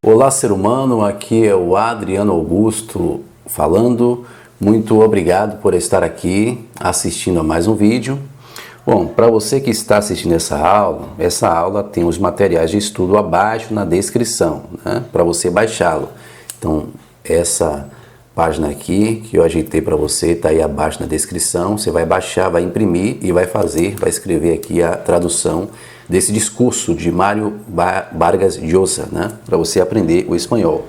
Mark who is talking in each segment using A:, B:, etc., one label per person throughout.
A: Olá, ser humano, aqui é o Adriano Augusto falando. Muito obrigado por estar aqui assistindo a mais um vídeo. Bom, para você que está assistindo essa aula tem os materiais de estudo abaixo na descrição, né? Para você baixá-lo. Então, essa página aqui que eu ajeitei para você está aí abaixo na descrição. Você vai baixar, vai imprimir e vai escrever aqui a tradução desse discurso de Mário Vargas Llosa, né? Para você aprender o espanhol.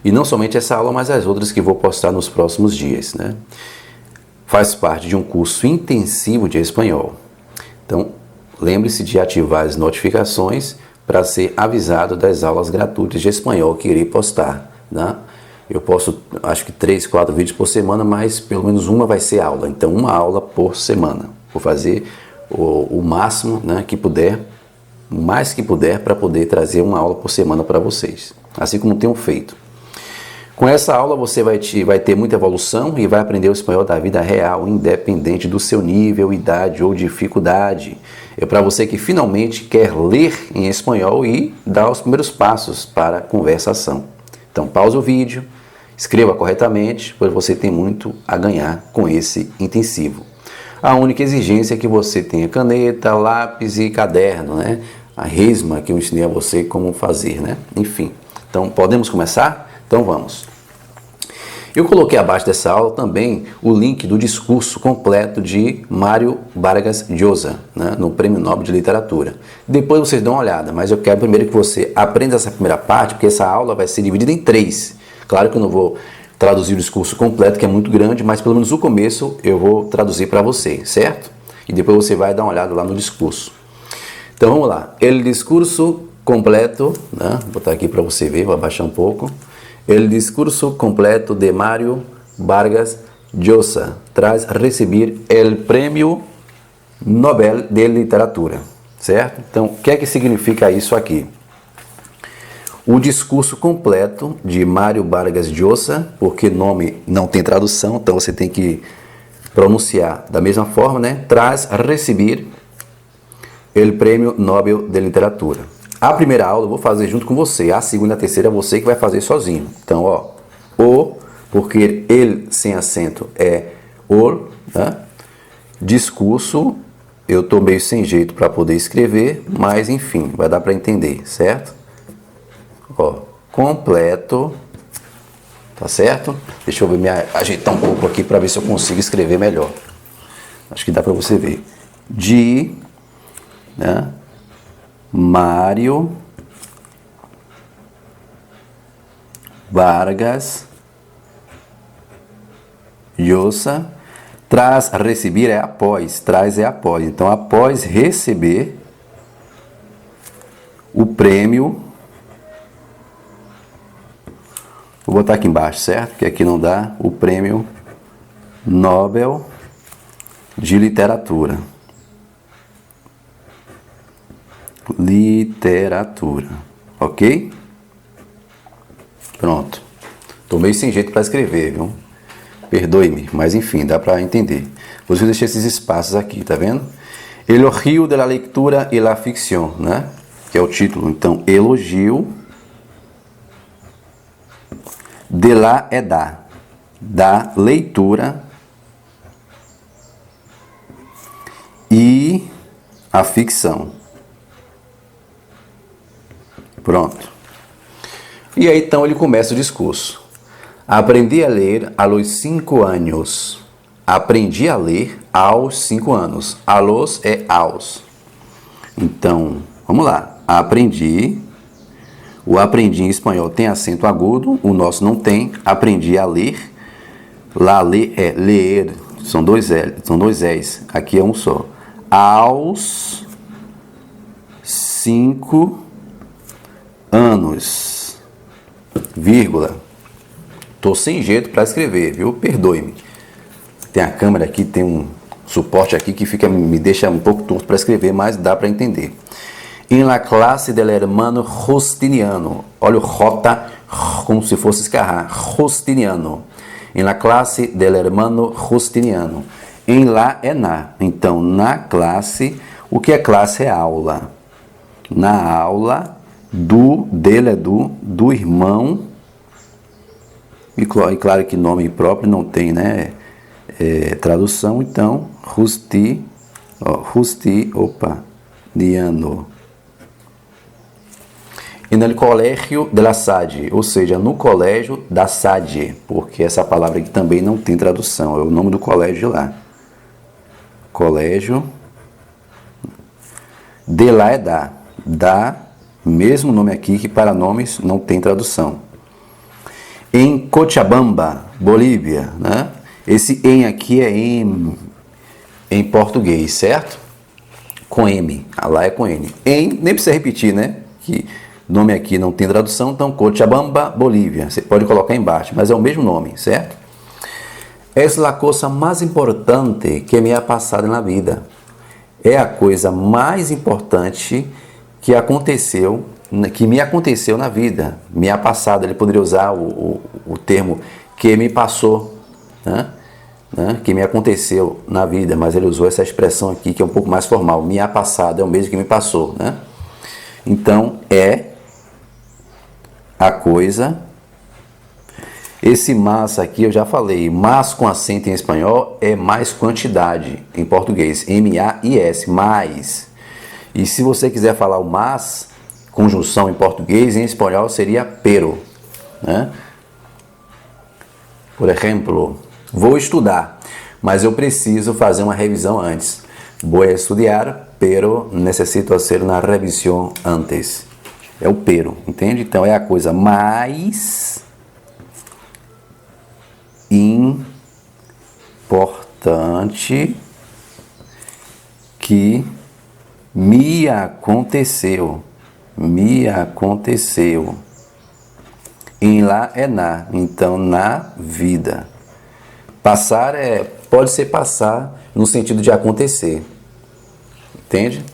A: E não somente essa aula, mas as outras que vou postar nos próximos dias, né? Faz parte de um curso intensivo de espanhol. Então, lembre-se de ativar as notificações para ser avisado das aulas gratuitas de espanhol que irei postar, né? Eu posto, acho que 3, 4 vídeos por semana, mas pelo menos uma vai ser aula. Então, uma aula por semana. Vou fazer o máximo, né, que puder, o mais que puder, para poder trazer uma aula por semana para vocês. Assim como tenho feito. Com essa aula você vai ter muita evolução e vai aprender o espanhol da vida real, independente do seu nível, idade ou dificuldade. É para você que finalmente quer ler em espanhol e dar os primeiros passos para a conversação. Então pausa o vídeo, escreva corretamente, pois você tem muito a ganhar com esse intensivo. A única exigência é que você tenha caneta, lápis e caderno, né? A resma que eu ensinei a você como fazer, né? Enfim, então podemos começar? Então vamos. Eu coloquei abaixo dessa aula também o link do discurso completo de Mário Vargas Llosa, né, no Prêmio Nobel de Literatura. Depois vocês dão uma olhada, mas eu quero primeiro que você aprenda essa primeira parte, porque essa aula vai ser dividida em 3. Claro que eu não vou traduzir o discurso completo, que é muito grande, mas pelo menos o começo eu vou traduzir para você, certo? E depois você vai dar uma olhada lá no discurso. Então vamos lá. El discurso completo, né? Vou botar aqui para você ver, vou abaixar um pouco. El discurso completo de Mário Vargas Llosa tras receber el Prêmio Nobel de Literatura, certo? Então, o que é que significa isso aqui? O discurso completo de Mário Vargas Llosa, porque nome não tem tradução, então você tem que pronunciar da mesma forma, né? Tras receber el Prêmio Nobel de Literatura. A primeira aula eu vou fazer junto com você, a segunda e a terceira é você que vai fazer sozinho. Então, ó, porque ele sem acento é o, né? Discurso, eu tô meio sem jeito para poder escrever, mas enfim, vai dar para entender, certo? Ó, completo, tá certo? Deixa eu ver, me ajeitar um pouco aqui para ver se eu consigo escrever melhor. Acho que dá para você ver. Né? Mário Vargas Llosa, tras receber é após, traz é após. Então, após receber o prêmio, vou botar aqui embaixo, certo? Que aqui não dá, o Prêmio Nobel de Literatura. Literatura, ok? Pronto. Tô meio sem jeito para escrever, viu? Perdoe-me, mas enfim, dá para entender. Vou deixar esses espaços aqui, tá vendo? Elogio de la lectura e la ficción, né? Que é o título. Então, elogio de la é da leitura e a ficção. Pronto. E aí então ele começa o discurso. Aprendi a ler aos 5 anos. Aprendi a ler aos 5 anos. A los é aos. Então, vamos lá. Aprendi. O aprendi em espanhol tem acento agudo, o nosso não tem. Aprendi a ler. Lá ler é ler. São dois L's. Aqui é um só. Aos 5 anos, vírgula. Tô sem jeito para escrever, viu? Perdoe-me. Tem a câmera aqui, tem um suporte aqui que me deixa um pouco torto para escrever, mas dá para entender. Em la classe del hermano Justiniano. Olha o J como se fosse escarrar. Justiniano. Em la classe del hermano Justiniano. Em la é na. Então, na classe, o que é classe é aula. Na aula Dele é do irmão. E claro que nome próprio não tem, né? Tradução, então, Diano. E no colégio de la Salle, ou seja, no colégio da Salle, porque essa palavra aqui também não tem tradução, é o nome do colégio lá. Colégio de lá é da, mesmo nome aqui que para nomes não tem tradução. Em Cochabamba, Bolívia, né? Esse em aqui é em português, certo? Com M, lá é com N. Nem precisa repetir, né? Que nome aqui não tem tradução, então Cochabamba, Bolívia. Você pode colocar embaixo, mas é o mesmo nome, certo? Essa é a coisa mais importante que me ha passado na vida. É a coisa mais importante que me aconteceu na vida. Me ha passado, ele poderia usar o termo que me passou, né? Que me aconteceu na vida, mas ele usou essa expressão aqui que é um pouco mais formal. Me ha passado é o mesmo que me passou, né? Então, é a coisa. Esse mas aqui eu já falei, mas com acento em espanhol é mais quantidade em português, M-A-I-S, mais. E se você quiser falar o mas, conjunção em português, em espanhol seria pero, né? Por exemplo, vou estudar, mas eu preciso fazer uma revisão antes. Vou estudar, pero necesito hacer una revisión antes. É o pero, entende? Então é a coisa mais importante que me aconteceu. Em lá é na, então na vida. Passar pode ser passar no sentido de acontecer. Entende?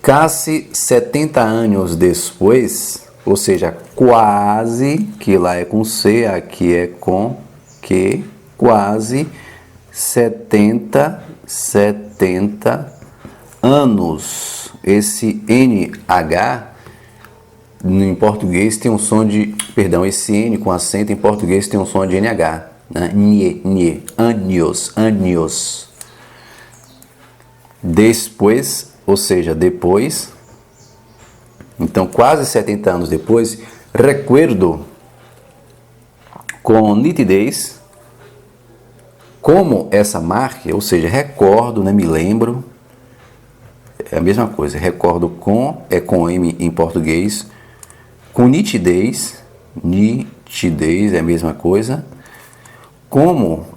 A: Quase 70 anos depois, ou seja, quase, que lá é com C, aqui é com que, quase 70 anos. Esse NH em português tem um som de, perdão, esse N com acento em português tem um som de NH, né? Nye, anos. Depois, ou seja, depois, então quase 70 anos depois, recuerdo com nitidez como essa marca, ou seja, recordo, né, me lembro, é a mesma coisa, recordo é com M em português, com nitidez é a mesma coisa, como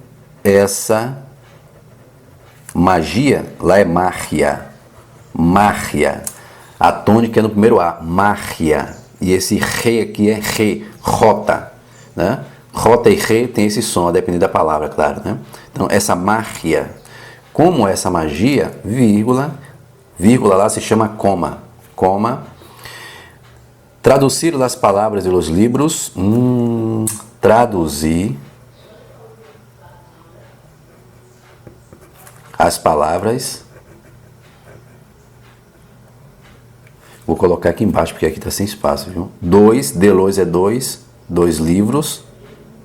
A: essa magia, lá é mágia, a tônica é no primeiro A, mágia, e esse re aqui é rota, né? Rota e re tem esse som, a depender da palavra, claro, né? Então, essa mágia, como essa magia, vírgula lá se chama coma, traduzir as palavras e os livros, traduzir as palavras. Vou colocar aqui embaixo, porque aqui está sem espaço, viu? Delois é dois livros.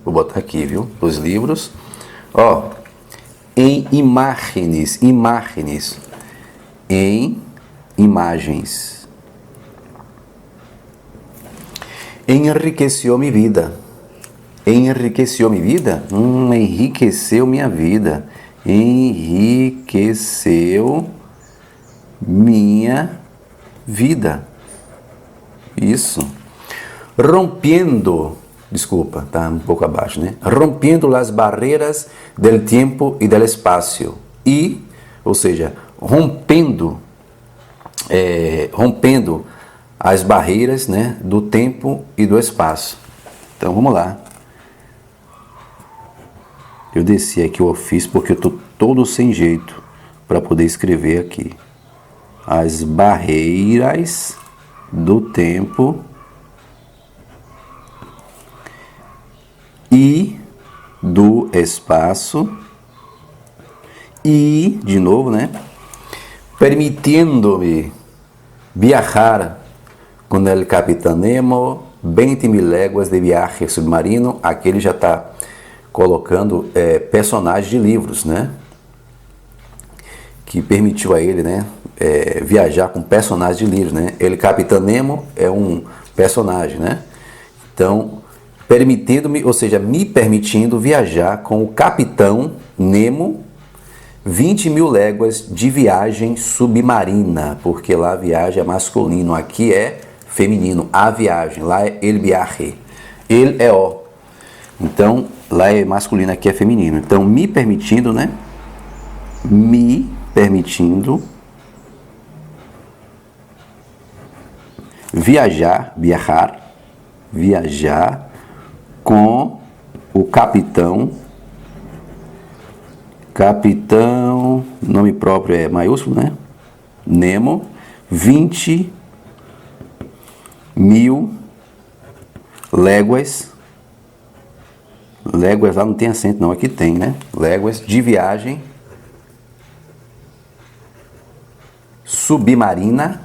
A: Vou botar aqui, viu? 2 livros. Ó, em imagens. Em imagens. Enriqueceu minha vida. Enriqueceu minha vida? Enriqueceu minha vida. Enriqueceu minha vida. Isso. Rompendo, desculpa, tá um pouco abaixo, né? Rompendo as barreiras del tempo e del espaço. Ou seja, rompendo as barreiras, né, do tempo e do espaço. Então vamos lá. Eu desci aqui o ofício porque eu estou todo sem jeito para poder escrever aqui. As barreiras do tempo e do espaço e, de novo, né, permitindo-me Viajar com el Capitán Nemo, 20.000 léguas de viaje submarino. Aqui ele já está colocando personagens de livros, né? Que permitiu a ele, né, viajar com personagens de livros, né? El Capitán Nemo é um personagem, né? Então, permitindo-me, ou seja, me permitindo viajar com o Capitão Nemo, 20.000 léguas de viagem submarina, porque lá a viagem é masculino, aqui é feminino, a viagem, lá é el viaje, ele é o. Então, lá é masculino, aqui é feminino. Então, me permitindo, né? Me permitindo viajar com o capitão, nome próprio é maiúsculo, né? Nemo, 20.000 léguas lá não tem acento não, aqui tem, né? Léguas de viagem submarina,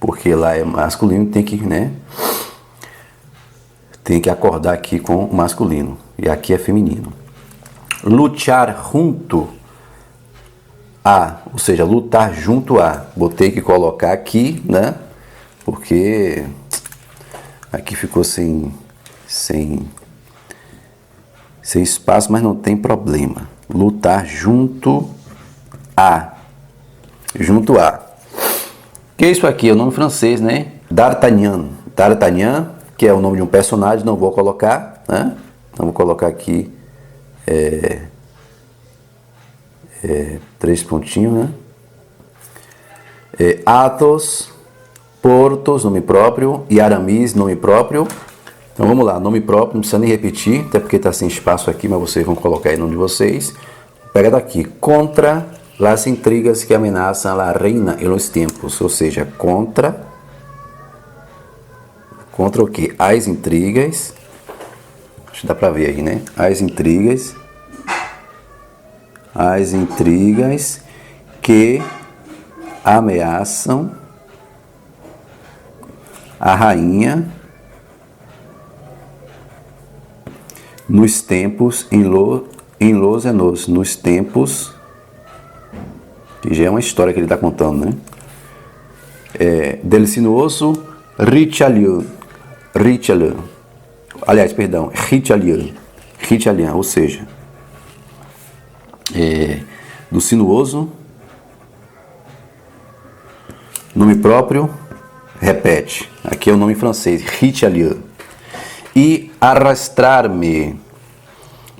A: porque lá é masculino, tem que, né? Tem que acordar aqui com o masculino, e aqui é feminino. Lutar junto a, ou seja, lutar junto a, vou ter que colocar aqui, né? Porque aqui ficou sem espaço, mas não tem problema. Lutar junto a. O que é isso aqui? É o nome francês, né? D'Artagnan, que é o nome de um personagem, não vou colocar, né? Então vou colocar aqui 3 pontinhos, né? Athos, Porthos, nome próprio, e Aramis, nome próprio. Então vamos lá, nome próprio, não precisa nem repetir, até porque está sem espaço aqui, mas vocês vão colocar aí o nome de vocês. Pega daqui, contra las intrigas que ameaçam a reina e los tempos, ou seja, contra o que? As intrigas, acho que dá para ver aí, né? As intrigas que ameaçam a rainha nos tempos nos tempos, que já é uma história que ele está contando, né? Del sinuoso Richelieu, ou seja, do sinuoso, nome próprio, repete, aqui é o nome francês, Richelieu, e arrastrar-me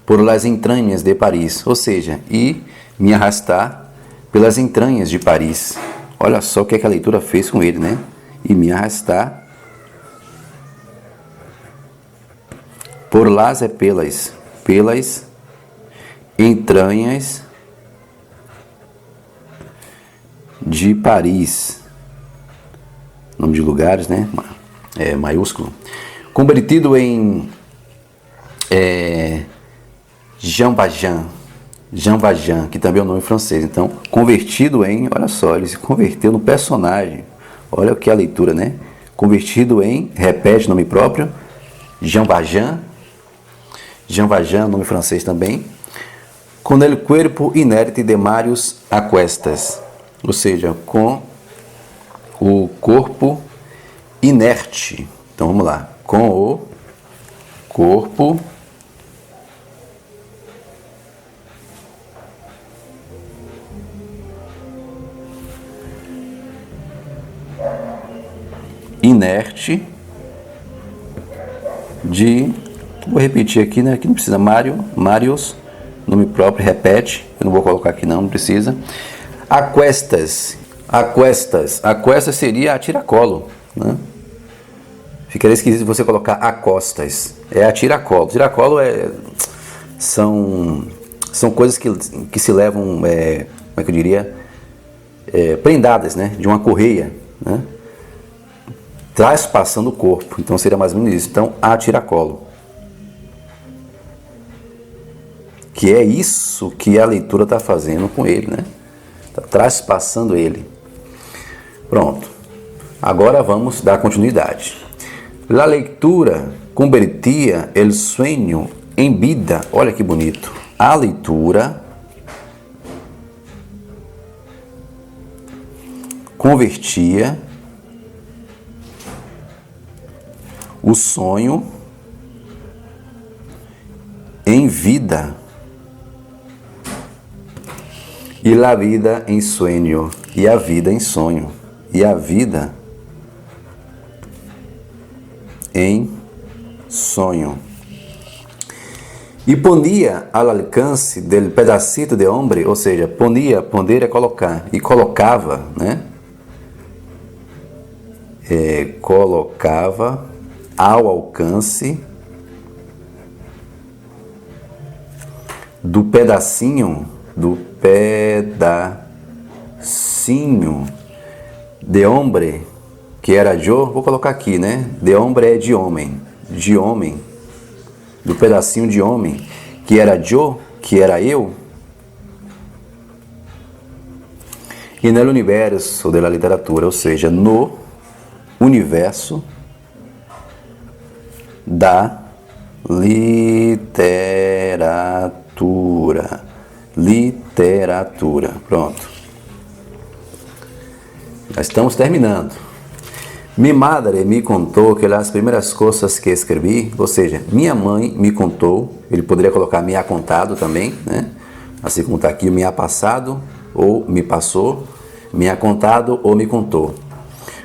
A: por las entranhas de Paris, ou seja, e me arrastar pelas entranhas de Paris. Olha só o que a leitura fez com ele, né? E me arrastar por las pelas entranhas de Paris. Nome de lugares, né? Maiúsculo. Convertido em Jean Valjean, que também é o nome francês. Então, convertido em, olha só, ele se converteu no personagem. Olha o que é a leitura, né? Convertido em, repete nome próprio, Jean Valjean, nome francês também. Com el cuerpo inerte de Marius a cuestas, ou seja, com o corpo inerte. Então vamos lá, com o corpo inerte de, vou repetir aqui, né? Aqui não precisa, Marius, nome próprio, repete, eu não vou colocar aqui não precisa. A cuestas seria a tiracolo, né? Ficaria esquisito você colocar a costas, é a tiracolo. Tiracolo são coisas que se levam, como é que eu diria, prendadas, né? De uma correia, né? Traspassando o corpo, então seria mais ou menos isso. Então, a tiracolo, que é isso que a leitura está fazendo com ele, né? está traspassando ele. Pronto. Agora vamos dar continuidade. La lectura convertia el sueño em vida. Olha que bonito. A leitura convertia o sonho em vida e la vida em sueño, e a vida em sonho, e a vida em sonho. E ponia ao alcance del pedacito de hombre, ou seja, ponia, poner é colocar, e colocava, né? Colocava ao alcance do pedacinho de hombre, que era eu, vou colocar aqui, né? De hombre é de homem, do pedacinho de homem, que era eu, que era eu, e no universo da literatura, ou seja, no universo da literatura. Pronto. Já estamos terminando. Mi madre me contou que as primeiras coisas que escrevi, ou seja, minha mãe me contou, ele poderia colocar me ha contado também, né? Assim como está aqui, me ha passado ou me passou, me ha contado ou me contou.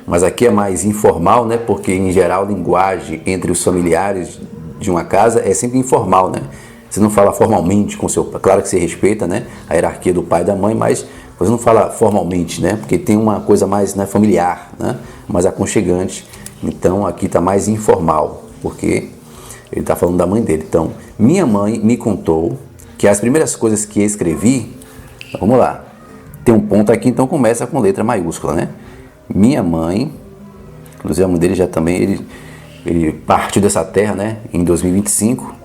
A: Mas aqui é mais informal, né? Porque em geral a linguagem entre os familiares de uma casa é sempre informal, né? Você não fala formalmente com seu pai, claro que você respeita, né, a hierarquia do pai e da mãe, mas você não fala formalmente, né? Porque tem uma coisa mais, né, familiar, né? Mais aconchegante. Então aqui está mais informal, porque ele está falando da mãe dele. Então, minha mãe me contou que as primeiras coisas que escrevi, então, vamos lá, tem um ponto aqui, então começa com letra maiúscula, né? Minha mãe, inclusive a mãe dele já também, ele partiu dessa terra, né, em 2025,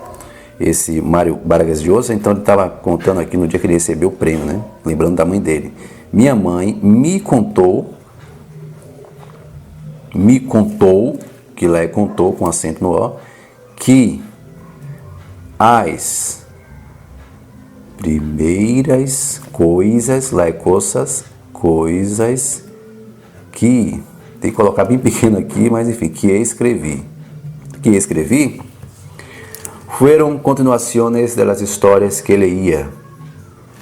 A: esse Mário Vargas Llosa, então ele estava contando aqui no dia que ele recebeu o prêmio, né, lembrando da mãe dele. Minha mãe me contou, que lá é contou com acento no O, que as primeiras coisas, lá é coisas que, tem que colocar bem pequeno aqui, mas enfim, que escrevi foram continuações das histórias que leía.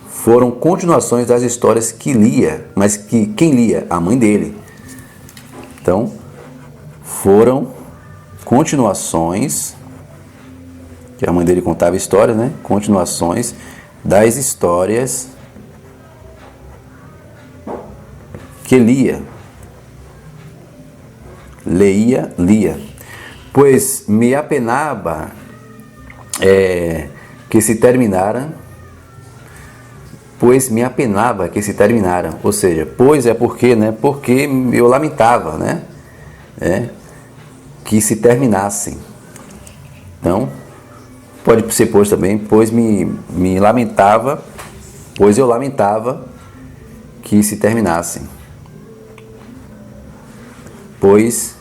A: Foram continuações das histórias que lia, mas que quem lia? A mãe dele. Então, foram continuações, que a mãe dele contava histórias, né? Continuações das histórias que lia. Lia. Pois me apenava que se terminaram, ou seja, pois é porque, né? Porque eu lamentava, né? Que se terminassem. Então, pode ser pois também, pois me lamentava, pois eu lamentava que se terminassem. Pois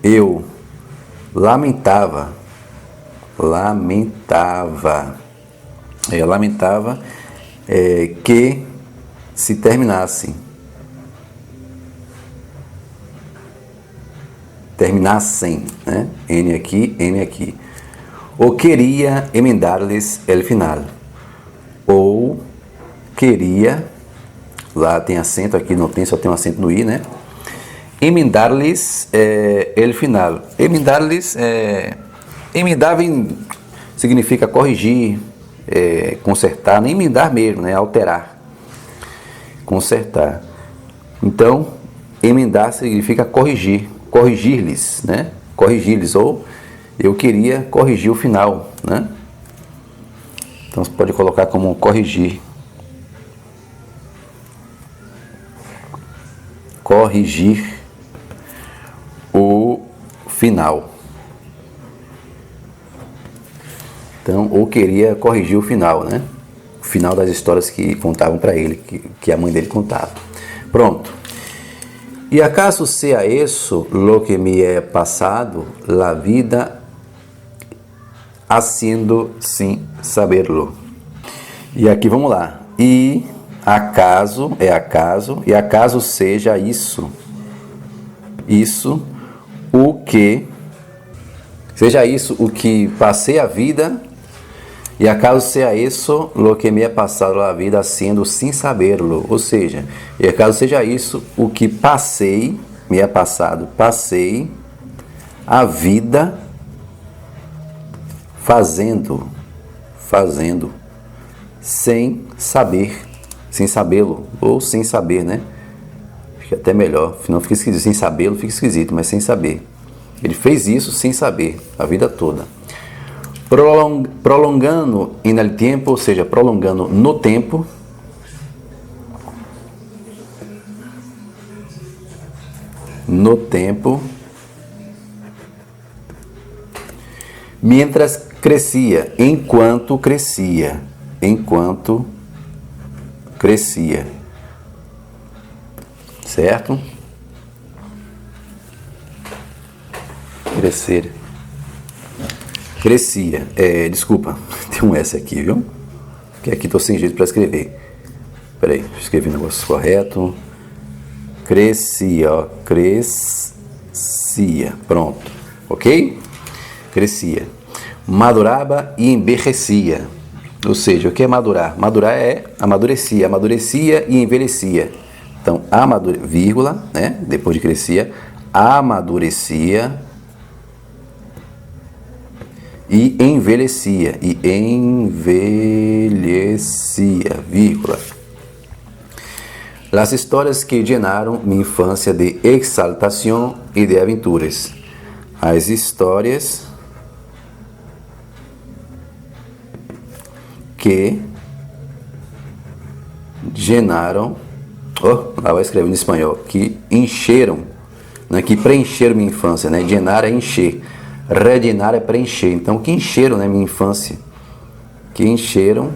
A: eu lamentava que se terminassem. Né? N aqui. Ou queria emendar-lhes el final. Ou queria, lá tem acento, aqui não tem, só tem um acento no I, né? Emendar-lhes el final. Emendar-lhes, emendar significa corrigir, consertar, nem emendar mesmo, né? Alterar, consertar. Então, emendar significa corrigir, corrigir-lhes, né? Corrigir-lhes, ou eu queria corrigir o final, né? Então, você pode colocar como corrigir. Corrigir o final. Então, ou queria corrigir o final, né? final das histórias que contavam para ele, que a mãe dele contava. Pronto. E acaso sea isso lo que me é passado, la vida haciendo sin saberlo. E aqui vamos lá. E acaso, e acaso seja isso o que passei a vida, e acaso seja isso lo que me é passado a vida haciendo sin saberlo. Ou seja, e acaso seja isso o que passei, me é passado, passei a vida fazendo, sem sabê-lo, ou sem saber, né? Fica até melhor, não fica esquisito, sem sabê-lo fica esquisito, mas sem saber. Ele fez isso sem saber, a vida toda. Prolongando en el tiempo, ou seja, prolongando no tempo. No tempo. Mientras crescia, enquanto crescia. Certo? Crescia. Desculpa, tem um S aqui, viu? Que aqui estou sem jeito para escrever. Peraí, escrevi o negócio correto. Crescia, ó. Crescia. Pronto. Ok? Crescia. Madurava e envelhecia. Ou seja, o que é madurar? Madurar é amadurecia e envelhecia. Então, vírgula, né? Depois de crescia, amadurecia e envelhecia. Vírgula. Las histórias que llenaram minha infância de exaltação e de aventuras. As histórias que llenaram, lá vai escrever em espanhol, que encheram, né, que preencheram minha infância, né? Llenar é encher, rellenar é preencher. Então, que encheram, né, minha infância, que encheram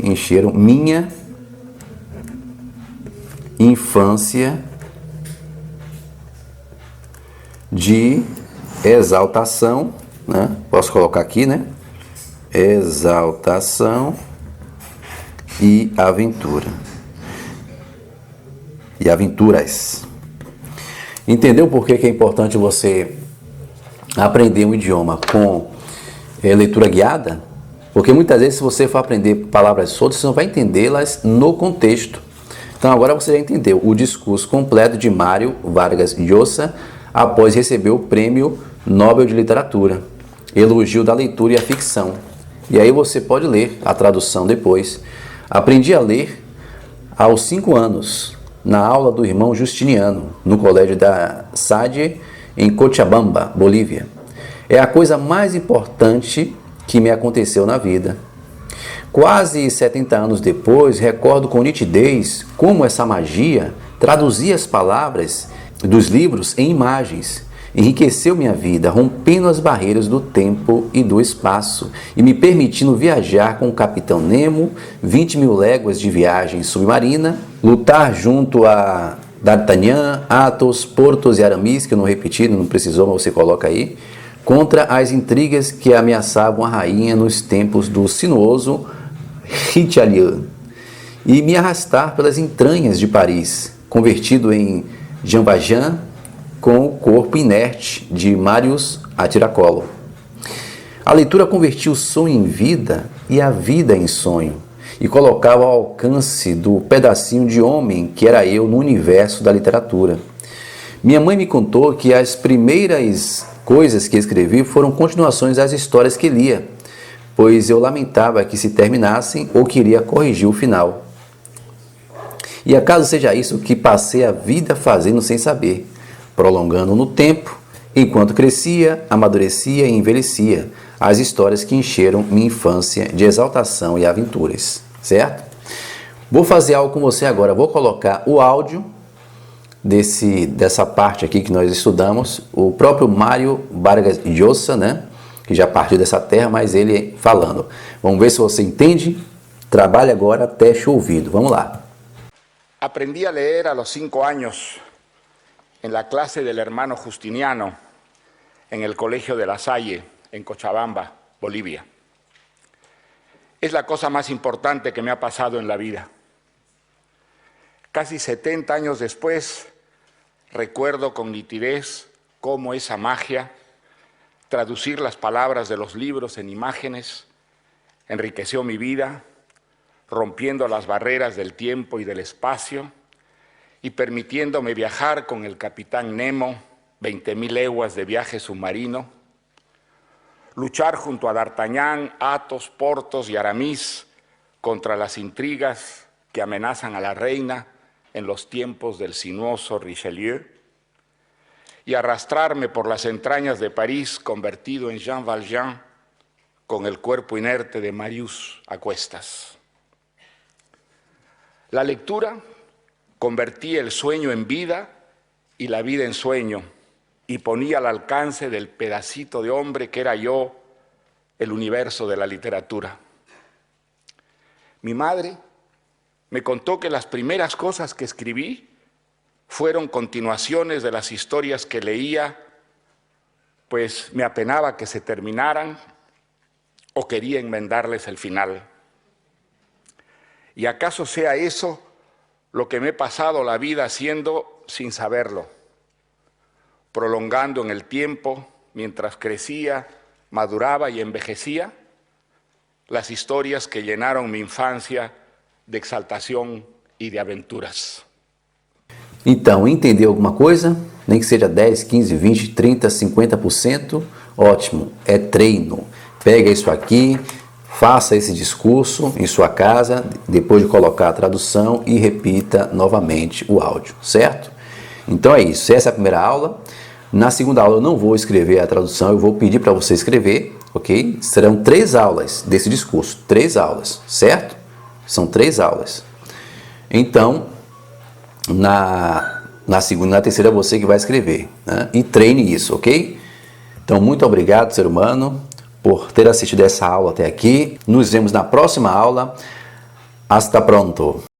A: encheram minha infância de exaltação, né? Posso colocar aqui, né? Exaltação e aventura. E aventuras. Entendeu por que é importante você aprender um idioma com leitura guiada? Porque muitas vezes, se você for aprender palavras soltas, você não vai entendê-las no contexto. Então, agora você já entendeu o discurso completo de Mário Vargas Llosa após receber o Prêmio Nobel de Literatura, elogio da leitura e a ficção. E aí você pode ler a tradução depois. Aprendi a ler aos 5 anos, na aula do irmão Justiniano, no colégio da Salle, em Cochabamba, Bolívia. É a coisa mais importante que me aconteceu na vida. Quase 70 anos depois, recordo com nitidez como essa magia traduzia as palavras dos livros em imagens, enriqueceu minha vida, rompendo as barreiras do tempo e do espaço e me permitindo viajar com o Capitão Nemo, 20.000 léguas de viagem submarina, lutar junto a D'Artagnan, Athos, Porthos e Aramis, que eu não repeti, não precisou, mas você coloca aí, contra as intrigas que ameaçavam a rainha nos tempos do sinuoso Richelieu, e me arrastar pelas entranhas de Paris, convertido em Jean Valjean, com o corpo inerte de Marius a tiracolo. A leitura convertia o sonho em vida e a vida em sonho, e colocava ao alcance do pedacinho de homem que era eu no universo da literatura. Minha mãe me contou que as primeiras coisas que escrevi foram continuações das histórias que lia, pois eu lamentava que se terminassem ou queria corrigir o final. E acaso seja isso que passei a vida fazendo sem saber, prolongando no tempo, enquanto crescia, amadurecia e envelhecia, as histórias que encheram minha infância de exaltação e aventuras, certo? Vou fazer algo com você agora, vou colocar o áudio dessa parte aqui que nós estudamos, o próprio Mário Vargas Llosa, né? Que já partiu dessa terra, mas ele falando. Vamos ver se você entende. Trabalhe agora, teste o ouvido. Vamos lá.
B: Aprendí a leer a los 5 años en la clase del hermano Justiniano en el Colegio de La Salle, en Cochabamba, Bolivia. Es la cosa más importante que me ha pasado en la vida. Casi 70 años después, recuerdo con nitidez cómo esa magia, traducir las palabras de los libros en imágenes, enriqueció mi vida, rompiendo las barreras del tiempo y del espacio y permitiéndome viajar con el capitán Nemo 20.000 leguas de viaje submarino, luchar junto a D'Artagnan, Athos, Porthos y Aramis contra las intrigas que amenazan a la reina en los tiempos del sinuoso Richelieu, y arrastrarme por las entrañas de París convertido en Jean Valjean con el cuerpo inerte de Marius a cuestas. La lectura convertía el sueño en vida y la vida en sueño, y ponía al alcance del pedacito de hombre que era yo el universo de la literatura. Mi madre me contó que las primeras cosas que escribí fueron continuaciones de las historias que leía, pues me apenaba que se terminaran o quería enmendarles el final. ¿Y acaso sea eso lo que me he pasado la vida haciendo sin saberlo? Prolongando en el tiempo, mientras crecía, maduraba y envejecía, las historias que llenaron mi infancia de exaltação e de aventuras.
A: Então, entendeu alguma coisa? Nem que seja 10, 15, 20, 30, 50%? Ótimo, é treino. Pega isso aqui, faça esse discurso em sua casa, depois de colocar a tradução e repita novamente o áudio, certo? Então é isso, essa é a primeira aula. Na segunda aula eu não vou escrever a tradução, eu vou pedir para você escrever, ok? Serão 3 aulas desse discurso, 3 aulas, certo? São 3 aulas. Então, na segunda e na terceira é você que vai escrever, né? E treine isso, ok? Então, muito obrigado, ser humano, por ter assistido essa aula até aqui. Nos vemos na próxima aula. Hasta pronto!